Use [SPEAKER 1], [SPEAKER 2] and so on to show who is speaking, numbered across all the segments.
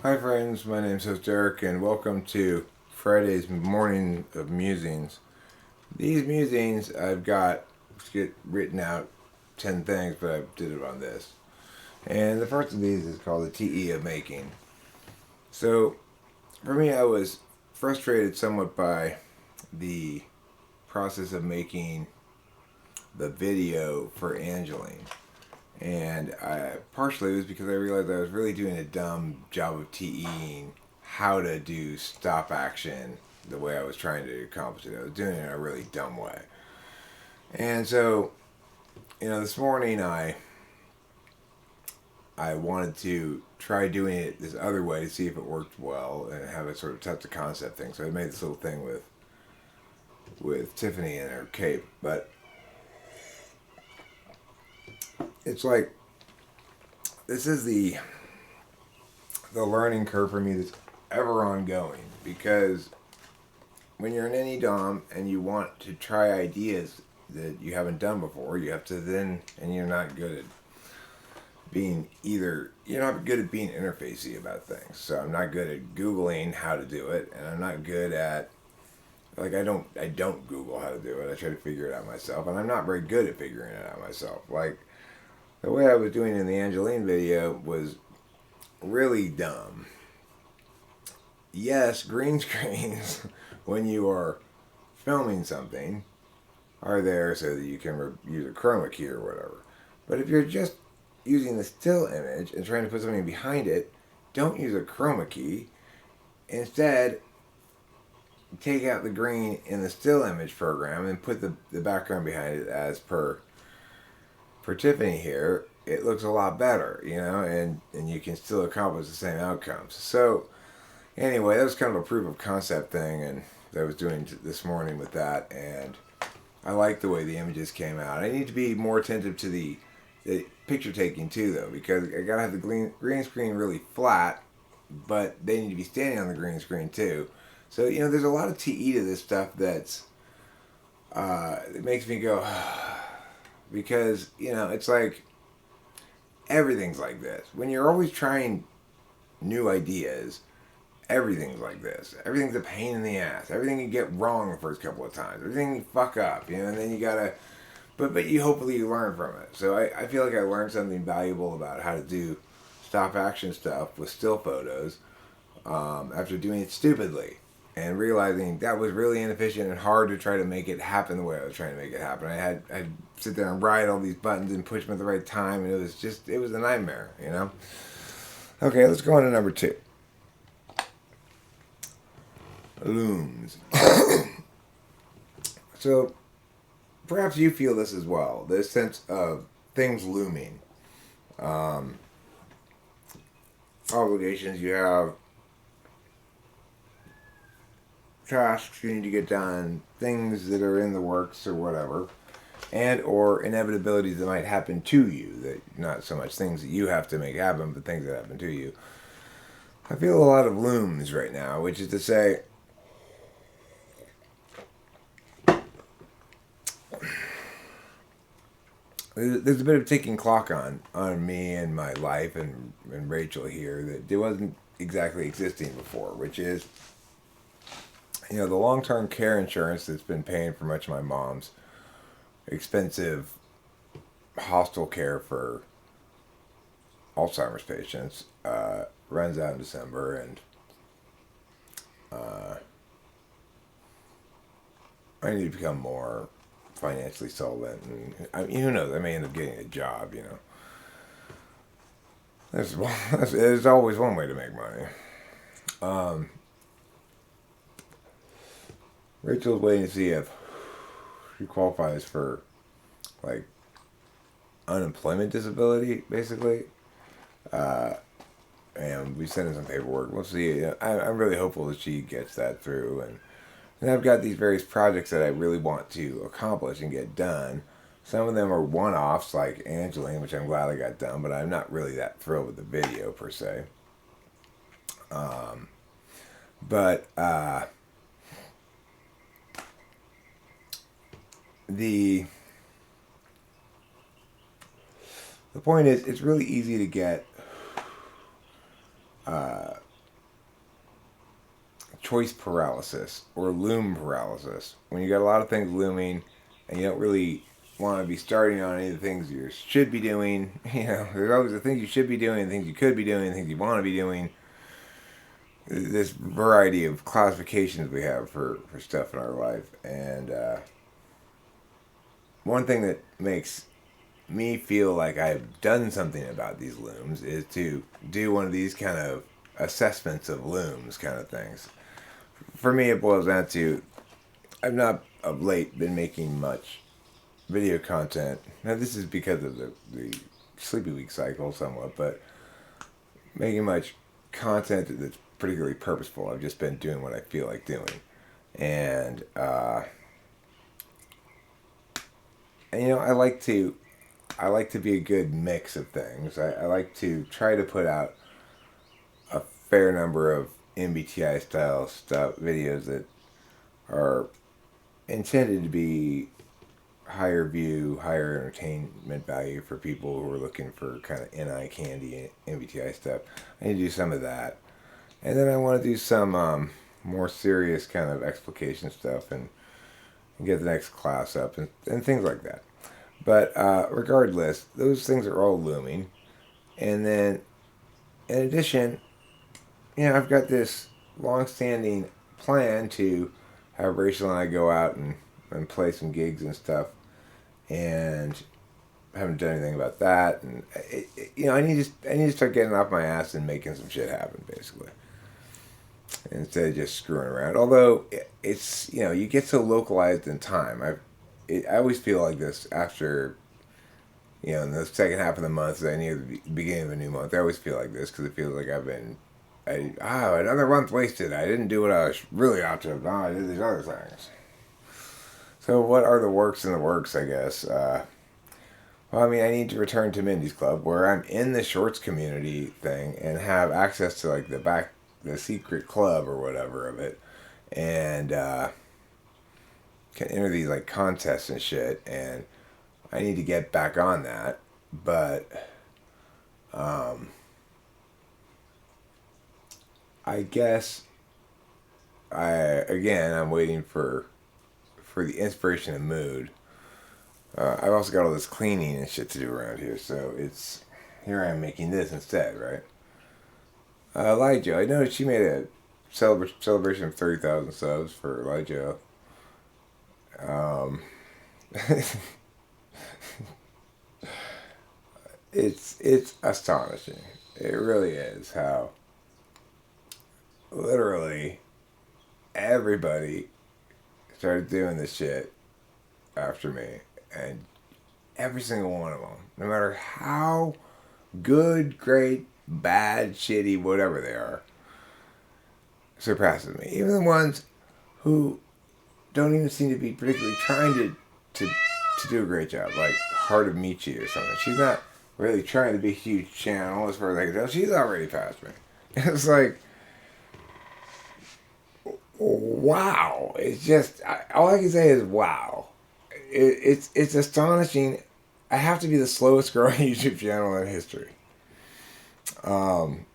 [SPEAKER 1] Hi friends, my name is Derek and welcome to Friday's morning of musings. These musings I've got get written out 10 things, but I did it on this. And the first of these is called the TE of making. So for me, I was frustrated somewhat by the process of making the video for Angeline. And partially it was because I realized I was really doing a dumb job of TEing how to do stop action the way I was trying to accomplish it. I was doing it in a really dumb way. And so, this morning I wanted to try doing it this other way to see if it worked well and have a sort of touch the concept thing. So I made this little thing with Tiffany and her cape, but it's like this is the learning curve for me that's ever ongoing, because when you're an any dom and you want to try ideas that you haven't done before, you have to then, and you're not good at being interfacey about things. So I'm not good at Googling how to do it, and I'm not good at, like, I don't Google how to do it. I try to figure it out myself, and I'm not very good at figuring it out myself. Like, the way I was doing in the Angeline video was really dumb. Yes, green screens, when you are filming something, are there so that you can use a chroma key or whatever. But if you're just using the still image and trying to put something behind it, don't use a chroma key. Instead, take out the green in the still image program and put the background behind it as per Tiffany here. It looks a lot better, and you can still accomplish the same outcomes. So anyway, that was kind of a proof of concept thing, and that I was doing this morning with that, and I like the way the images came out. I need to be more attentive to the picture taking too, though, because I gotta have the green screen really flat, but they need to be standing on the green screen too. So there's a lot of TE to this stuff that's it makes me go because it's like everything's like this. When you're always trying new ideas, everything's like this. Everything's a pain in the ass. Everything you get wrong the first couple of times. Everything you fuck up, and then you gotta. But you hopefully you learn from it. So I feel like I learned something valuable about how to do stop action stuff with still photos after doing it stupidly and realizing that was really inefficient and hard to try to make it happen the way I was trying to make it happen. I'd sit there and write all these buttons and push them at the right time, and it was a nightmare, Okay, let's go on to number 2. Looms. So perhaps you feel this as well. This sense of things looming, obligations you have, tasks you need to get done, things that are in the works or whatever, and or inevitabilities that might happen to you. That not so much things that you have to make happen, but things that happen to you. I feel a lot of looms right now, which is to say, there's a bit of ticking clock on me and my life and Rachel here that it wasn't exactly existing before, which is, the long-term care insurance that's been paying for much of my mom's expensive hospital care for Alzheimer's patients runs out in December, and I need to become more financially solvent, and who knows, I may end up getting a job. There's always one way to make money. Rachel's waiting to see if she qualifies for, like, unemployment disability, basically. And we sent in some paperwork. We'll see. I'm really hopeful that she gets that through. And I've got these various projects that I really want to accomplish and get done. Some of them are one-offs, like Angeline, which I'm glad I got done, but I'm not really that thrilled with the video, per se. But the point is, it's really easy to get choice paralysis or loom paralysis. When you got a lot of things looming and you don't really want to be starting on any of the things you should be doing. There's always the things you should be doing, the things you could be doing, the things you want to be doing. This variety of classifications we have for stuff in our life. And one thing that makes me feel like I've done something about these looms is to do one of these kind of assessments of looms kind of things. For me, it boils down to I've not of late been making much video content. Now, this is because of the Sleepy Week cycle somewhat, but making much content that's particularly purposeful. I've just been doing what I feel like doing. And I like to be a good mix of things. I like to try to put out a fair number of MBTI style stuff videos that are intended to be higher view, higher entertainment value for people who are looking for kind of eye candy MBTI stuff. I need to do some of that, and then I want to do some more serious kind of explication stuff and get the next class up and things like that. But regardless, those things are all looming, and then in addition, I've got this long-standing plan to have Rachel and I go out and play some gigs and stuff, and I haven't done anything about that. And I need to start getting off my ass and making some shit happen, basically, instead of just screwing around. Although it's you get so localized in time. I always feel like this after in the second half of the month, near the beginning of a new month. I always feel like this because it feels like another month wasted. I didn't do what I was really ought to have done. I did these other things. So what are the works in the works, I guess? I need to return to Mindy's Club, where I'm in the shorts community thing and have access to like the secret club or whatever of it, and can enter these like contests and shit. And I need to get back on that, but I guess I'm waiting for the inspiration and mood. I've also got all this cleaning and shit to do around here, so here I am making this instead, right? Elijah, I noticed she made a celebration of 30,000 subs for Elijah. It's astonishing. It really is how literally everybody started doing this shit after me, and every single one of them, no matter how good, great, bad, shitty, whatever they are, surpasses me. Even the ones who don't even seem to be particularly trying to do a great job, like Heart of Michi or something. She's not really trying to be a huge channel as far as I can tell. She's already past me. It's like, wow. It's just, all I can say is wow. It's astonishing. I have to be the slowest growing YouTube channel in history. Am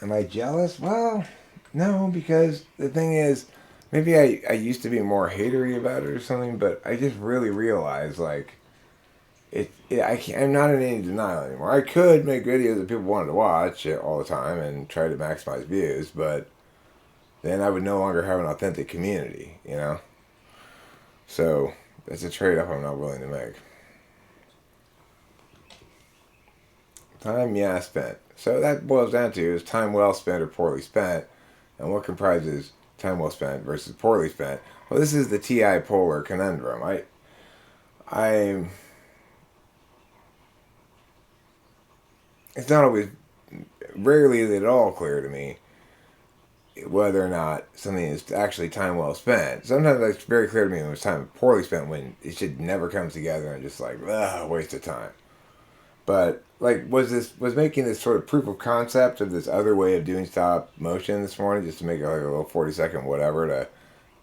[SPEAKER 1] I jealous? Well, no, because the thing is, maybe I used to be more hatery about it or something, but I just really realized, like, I'm not in any denial anymore. I could make videos that people wanted to watch all the time and try to maximize views, but then I would no longer have an authentic community, So, that's a trade-off I'm not willing to make. Time, yeah, spent. So that boils down to is time well spent or poorly spent, and what comprises time well spent versus poorly spent. Well, this is the TI polar conundrum. It's not always, rarely is it at all clear to me whether or not something is actually time well spent. Sometimes it's very clear to me when it's time poorly spent, when it should never come together and just like, waste of time. But like, was making this sort of proof of concept of this other way of doing stop motion this morning, just to make it like a little 40-second whatever to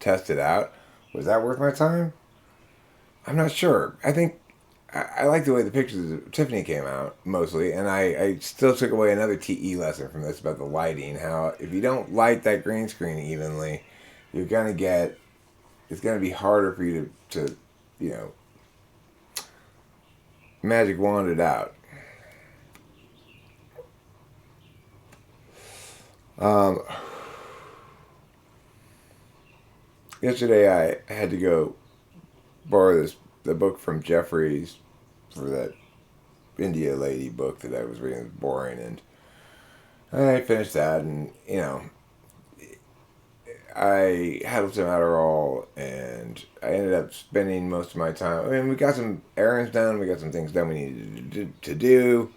[SPEAKER 1] test it out, was that worth my time? I'm not sure. I think I like the way the pictures of Tiffany came out mostly, and I still took away another TE lesson from this about the lighting. How if you don't light that green screen evenly, you're gonna get it's gonna be harder for you to you know magic wand it out. Um, Yesterday I had to go borrow the book from Jeffries for that India lady book that I was reading. It was boring, and I finished that, and I had some Adderall, and I ended up spending most of my time. I mean, we got some errands done, we got some things done we needed to do.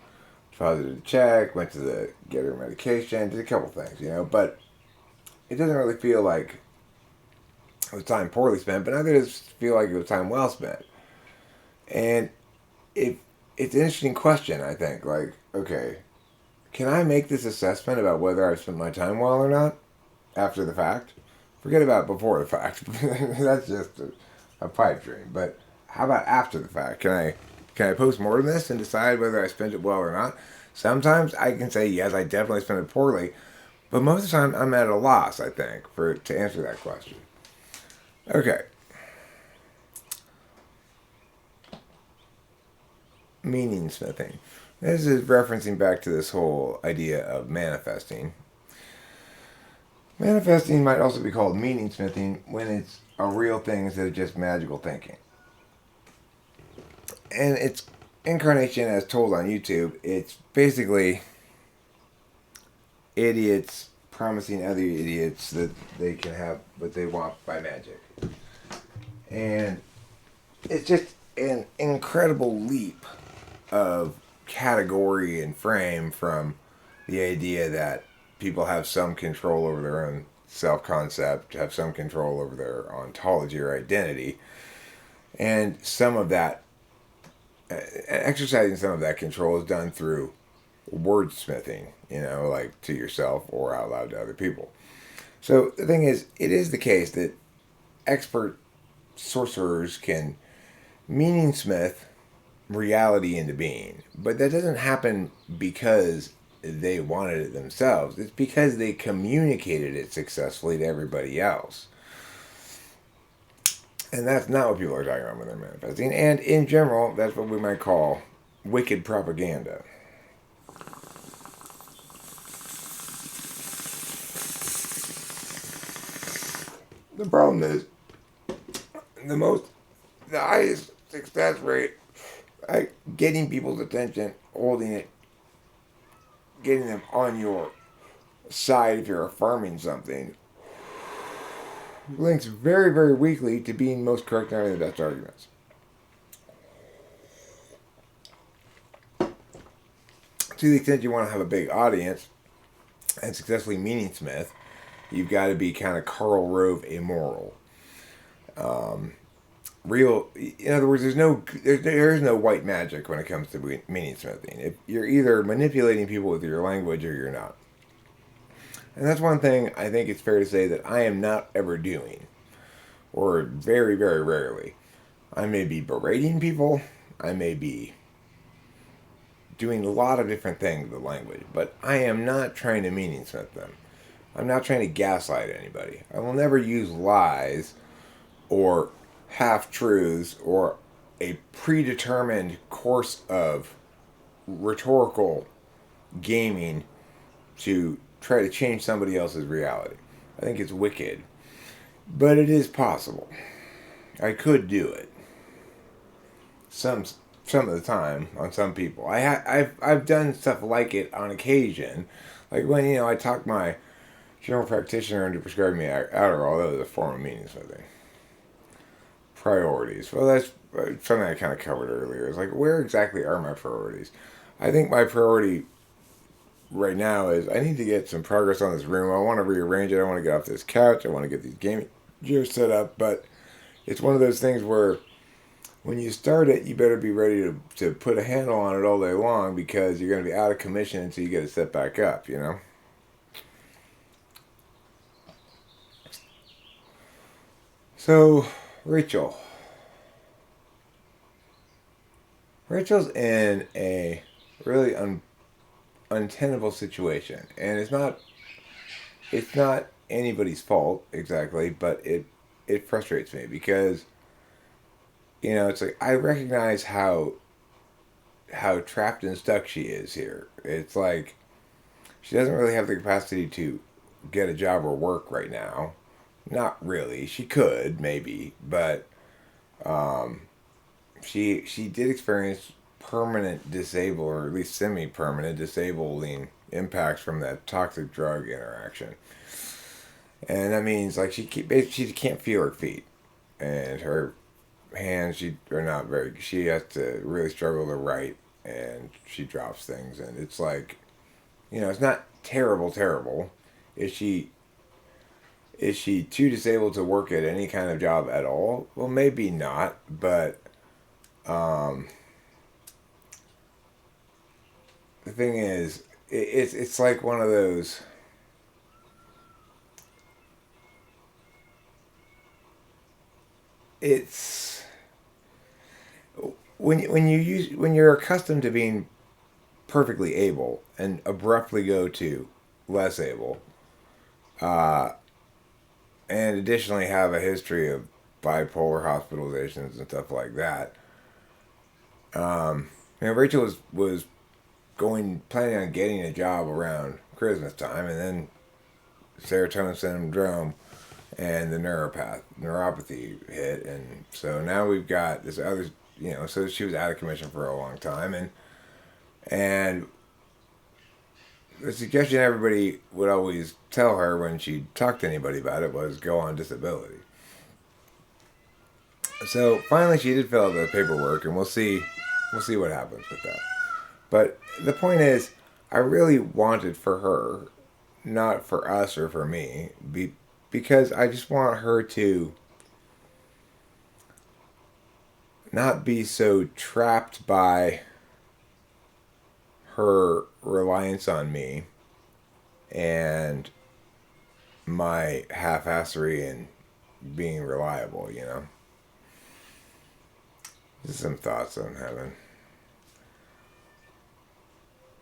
[SPEAKER 1] Deposited a check, went to the get her medication, did a couple things, but it doesn't really feel like it was time poorly spent, but neither does it feel like it was time well spent. And it, it's an interesting question, I think. Like, okay, can I make this assessment about whether I've spent my time well or not after the fact? Forget about before the fact. That's just a pipe dream. But how about after the fact? Can I post more than this and decide whether I spent it well or not? Sometimes I can say yes, I definitely spent it poorly, but most of the time I'm at a loss. I think to answer that question. Okay, meaning smithing. This is referencing back to this whole idea of manifesting. Manifesting might also be called meaning smithing when it's a real thing instead of just magical thinking. And its incarnation, as told on YouTube, it's basically idiots promising other idiots that they can have what they want by magic. And it's just an incredible leap of category and frame from the idea that people have some control over their own self concept, have some control over their ontology or identity, and some of that, exercising some of that control is done through wordsmithing, like to yourself or out loud to other people. So the thing is, it is the case that expert sorcerers can meaning smith reality into being, but that doesn't happen because they wanted it themselves. It's because they communicated it successfully to everybody else. And that's not what people are talking about when they're manifesting. And in general, that's what we might call wicked propaganda. The problem is the highest success rate at getting people's attention, holding it, getting them on your side if you're affirming something, links very, very weakly to being most correct in the best arguments. To the extent you want to have a big audience and successfully meaning smith, you've got to be kind of Karl Rove amoral. In other words, there is no white magic when it comes to meaning smithing. If you're either manipulating people with your language or you're not. And that's one thing I think it's fair to say that I am not ever doing, or very, very rarely. I may be berating people, I may be doing a lot of different things with language, but I am not trying to meaning smith them. I'm not trying to gaslight anybody. I will never use lies or half-truths or a predetermined course of rhetorical gaming to try to change somebody else's reality. I think it's wicked. But it is possible. I could do it. Some of the time on some people. I've done stuff like it on occasion. Like when, I talked my general practitioner into prescribing me Adderall, that was a form of meaning smithing. Priorities. Well, that's something I kind of covered earlier. It's like, where exactly are my priorities? I think my priority right now is I need to get some progress on this room. I want to rearrange it. I want to get off this couch. I want to get these gaming gears set up. But it's one of those things where when you start it, you better be ready to put a handle on it all day long because you're going to be out of commission until you get it set back up, So, Rachel, Rachel's in a really untenable situation, and it's not anybody's fault exactly, but it frustrates me because it's like I recognize how trapped and stuck she is here. It's like she doesn't really have the capacity to get a job or work right now. Not really. She could maybe, but um, she did experience permanent disable, or at least semi-permanent disabling impacts from that toxic drug interaction. And that means like she can't feel her feet, and her hands she are not very. She has to really struggle to write, and she drops things, and it's like it's not terrible. Is she too disabled to work at any kind of job at all? Well, maybe not, but um, the thing is, it's like one of those. It's when you're accustomed to being perfectly able and abruptly go to less able, uh, and additionally have a history of bipolar hospitalizations and stuff like that. Rachel was going planning on getting a job around Christmas time, and then serotonin syndrome and the neuropathy hit, and so now we've got this other. So she was out of commission for a long time, and the suggestion everybody would always tell her when she talked to anybody about it was go on disability. So finally, she did fill out the paperwork, and we'll see what happens with that. But the point is, I really wanted for her, not for us or for me, because I just want her to not be so trapped by her reliance on me and my half-assery and being reliable. Just some thoughts I'm having.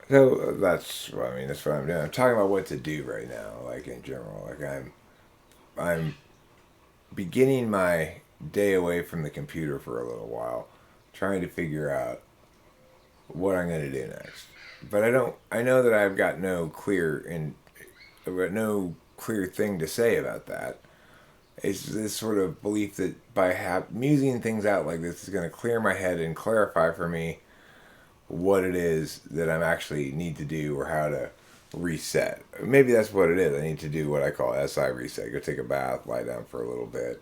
[SPEAKER 1] So that's what I'm doing. I'm talking about what to do right now, like in general. Like I'm beginning my day away from the computer for a little while, trying to figure out what I'm going to do next. But I know that I've got no clear thing to say about that. It's this sort of belief that by musing things out like this is going to clear my head and clarify for me what it is that I'm actually need to do or how to reset. Maybe that's what it is. I need to do what I call SI reset. Go take a bath, lie down for a little bit.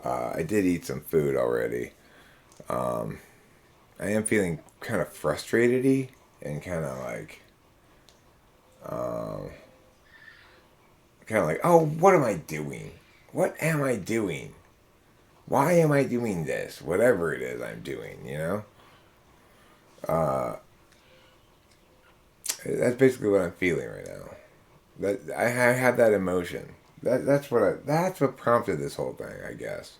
[SPEAKER 1] I did eat some food already. Um, I am feeling kind of frustrated-y and um, kind of like, oh, what am I doing? What am I doing? Why am I doing this? Whatever it is I'm doing. Uh, that's basically what I'm feeling right now. That I have that emotion. That's what prompted this whole thing, I guess.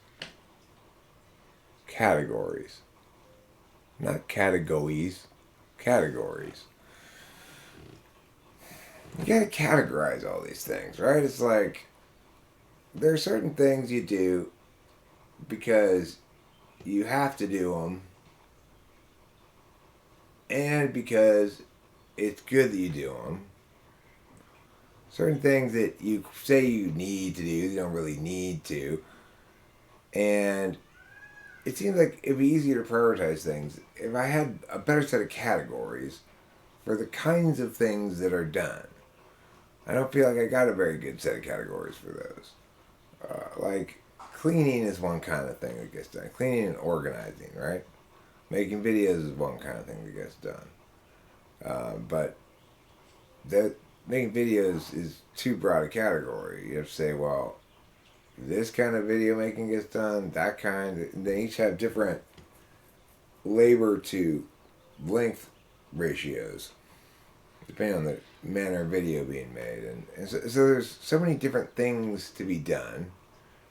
[SPEAKER 1] Categories, not categories. Categories. You gotta categorize all these things, right? It's like there are certain things you do because you have to do them, and because it's good that you do them. Certain things that you say you need to do, you don't really need to, and it seems like it'd be easier to prioritize things if I had a better set of categories for the kinds of things that are done. I don't feel like I got a very good set of categories for those. Like cleaning is one kind of thing that gets done. Cleaning and organizing, right? Making videos is one kind of thing that gets done. But that making videos is too broad a category. You have to say, well, this kind of video making gets done, that kind. They each have different labor to length ratios depending on the manner of video being made. And so there's so many different things to be done.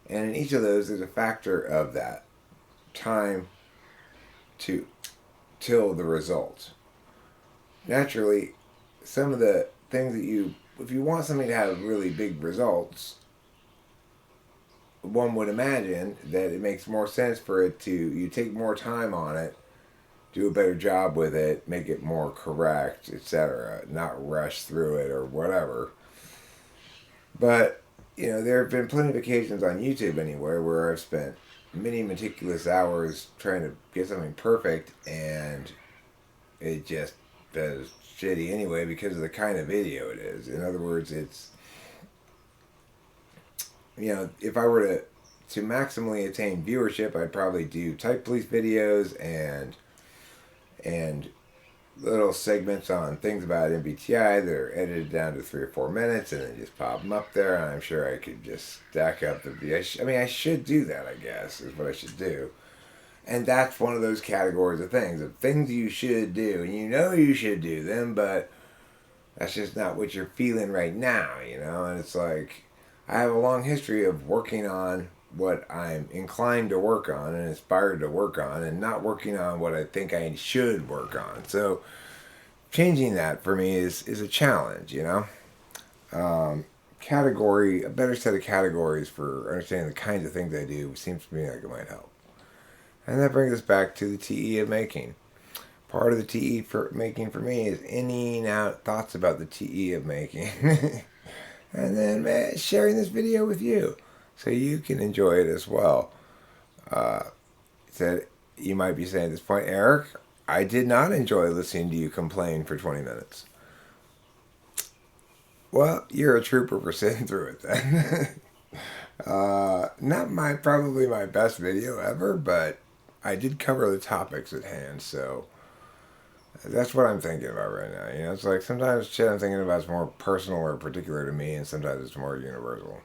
[SPEAKER 1] And in each of those, there's a factor of that time to till the result. Naturally, some of the things that if you want something to have really big results, one would imagine that it makes more sense for it to, you take more time on it, do a better job with it, make it more correct, etc., not rush through it or whatever. But, there have been plenty of occasions on YouTube anywhere where I've spent many meticulous hours trying to get something perfect, and it just does shitty anyway because of the kind of video it is. In other words, it's, if I were to maximally attain viewership, I'd probably do type police videos and little segments on things about MBTI that are edited down to 3 or 4 minutes and then just pop them up there. And I'm sure I could just stack up I should do that, I guess, is what I should do. And that's one of those categories of things you should do. And you should do them, but that's just not what you're feeling right now, And it's like, I have a long history of working on what I'm inclined to work on and inspired to work on, and not working on what I think I should work on. So changing that for me is a challenge, A better set of categories for understanding the kinds of things I do seems to me like it might help. And that brings us back to the TE of making. Part of the TE for making for me is inning out thoughts about the TE of making. And then sharing this video with you so you can enjoy it as well. You might be saying at this point, Eric, I did not enjoy listening to you complain for 20 minutes. Well, you're a trooper for sitting through it then. Not probably my best video ever, but I did cover the topics at hand, so that's what I'm thinking about right now. It's like sometimes shit I'm thinking about is more personal or particular to me, and sometimes it's more universal.